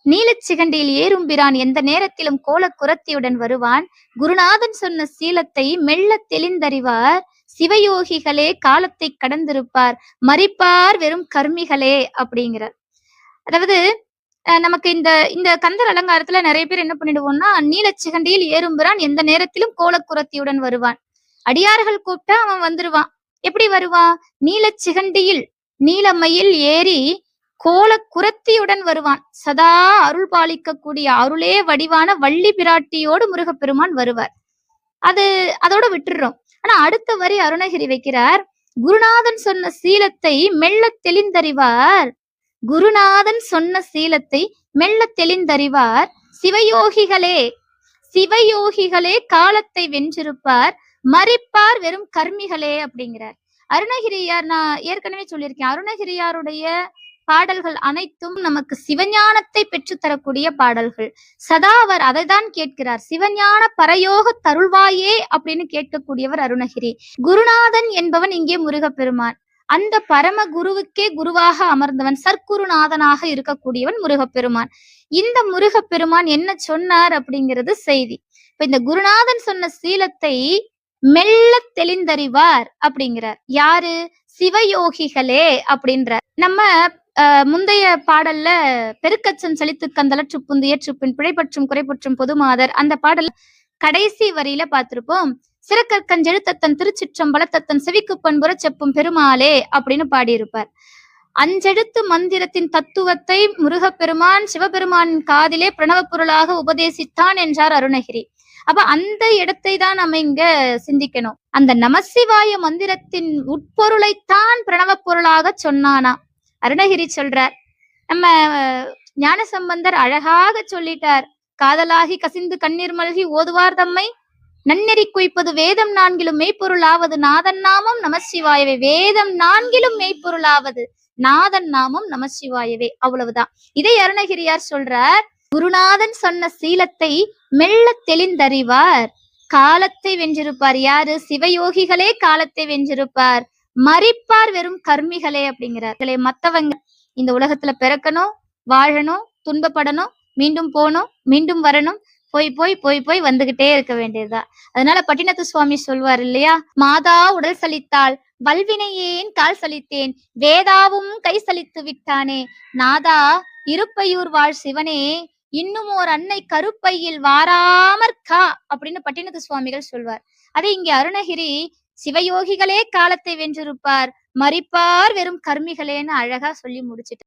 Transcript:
நீலச்சிகண்டியில் ஏறும்பிரான் எந்த நேரத்திலும் கோலக் குரத்தியுடன் வருவான். குருநாதன் சொன்ன சீலத்தை மெல்லத் தெளிந்தறிவார். சிவயோகிகளே காலத்தைக் கடந்திருப்பார். மரிப்பார் வெறும் கர்மிகளே அப்படிங்கிறார். அதாவது நமக்கு இந்த இந்த கந்தர் அலங்காரத்துல நிறைய பேர் என்ன பண்ணிடுவோம்னா, நீலச்சிகண்டியில் ஏறும்பிரான் எந்த நேரத்திலும் கோலக்குரத்தியுடன் வருவான். அடியார்கள் கூப்பிட்டா அவன் வந்துருவான். எப்படி வருவான்? நீலச்சிகண்டியில் நீலமயில் ஏறி கோலக்குரத்தியுடன் வருவான். சதா அருள் பாலிக்கக்கூடிய அருளே வடிவான வள்ளி பிராட்டியோடு முருகப்பெருமான் வருவார். அதோட விட்டுடுறோம். ஆனா அடுத்த வரி அருணகிரி வைக்கிறார். குருநாதன் சொன்ன சீலத்தை மெல்லத் தெளிந்தறிவார். குருநாதன் சொன்ன சீலத்தை மெல்லத் தெளிந்தறிவார். சிவயோகிகளே சிவயோகிகளே காலத்தை வென்றிருப்பார். மரிப்பார் வெறும் கர்மிகளே அப்படிங்கிறார். அருணகிரியார், நான் ஏற்கனவே சொல்லியிருக்கேன், அருணகிரியாருடைய பாடல்கள் அனைத்தும் நமக்கு சிவஞானத்தை பெற்று தரக்கூடிய பாடல்கள். சதா அவர் அதைதான் கேட்கிறார். சிவஞான பரயோக தருள்வாயே அப்படின்னு கேட்கக்கூடியவர் அருணகிரி. குருநாதன் என்பவன் இங்கே முருகப்பெருமான். அந்த பரம குருவுக்கே குருவாக அமர்ந்தவன், சற்குருநாதனாக இருக்கக்கூடியவன் முருகப்பெருமான். இந்த முருகப்பெருமான் என்ன சொன்னார் அப்படிங்கிறது செய்தி. இப்ப இந்த குருநாதன் சொன்ன சீலத்தை மெல்ல தெளிந்தறிவார் அப்படிங்கிறார். யாரு? சிவயோகிகளே அப்படின்றார். நம்ம முந்தைய பாடல்ல பெருக்கச்சம் செழித்து கந்தளற்று புந்து ஏற்றுப்பின் பிழைப்பற்றும் குறைப்பற்றும் பொதுமாதர் அந்த பாடல் கடைசி வரியில பார்த்திருப்போம். சிறக்கற்கஞ்செழுத்தத்தன் திருச்சிற்றம்பலத்தத்தன் செவிக்கு பண்புற செப்பும் பெருமாளே அப்படின்னு பாடியிருப்பார். அஞ்செழுத்து மந்திரத்தின் தத்துவத்தை முருகப்பெருமான் சிவபெருமானின் காதிலே பிரணவ பொருளாக உபதேசித்தான் என்றார் அருணகிரி. அப்ப அந்த இடத்தை தான் நம்ம இங்க சிந்திக்கணும். அந்த நமசிவாய மந்திரத்தின் உட்பொருளைத்தான் பிரணவ பொருளாக சொன்னானா அருணகிரி சொல்றார். நம்ம ஞானசம்பந்தர் அழகாக சொல்லிட்டார். காதலாகி கசிந்து கண்ணீர் மல்கி ஓதுவார் தம்மை நன்னெறி குய்ப்பது வேதம் நான்கிலும் மெய்ப்பொருளாவது நாதன் நாமம் நமசிவாயவே. வேதம் நான்கிலும் மெய்ப்பொருளாவது நாதன் நாமம் நமசிவாயவே. அவ்வளவுதான். இதை அருணகிரியார் சொல்றார். குருநாதன் சொன்ன சீலத்தை மெல்ல தெளிந்தறிவார். காலத்தை வென்றிருப்பார். யாரு? சிவயோகிகளே காலத்தை வென்றிருப்பார். மரிப்பார் வெறும் கர்மிகளே அப்படிங்கிறார். மத்தவங்க இந்த உலகத்துல பிறக்கணும், வாழணும், துன்பப்படணும், மீண்டும் போகணும், மீண்டும் வரணும், போய் போய் போய் போய் வந்துகிட்டே இருக்க வேண்டியதுதான். அதனால பட்டினத்து சுவாமி சொல்வார் இல்லையா, மாதா உடல் சலித்தாள் வல்வினையேன் கால் சலித்தேன் வேதாவும் கை சலித்து விட்டானே நாதா இருப்பையூர் வாழ் சிவனே இன்னும் ஓர் அன்னை கருப்பையில் வாராமற்கா அப்படின்னு பட்டினத்து சுவாமிகள் சொல்வார். அதை இங்கே அருணகிரி சிவயோகிகளே காலத்தை வென்றிருப்பார், மரிப்பார் வெறும் கர்மிகளேன்னு அழகா சொல்லி முடிச்சிட்டு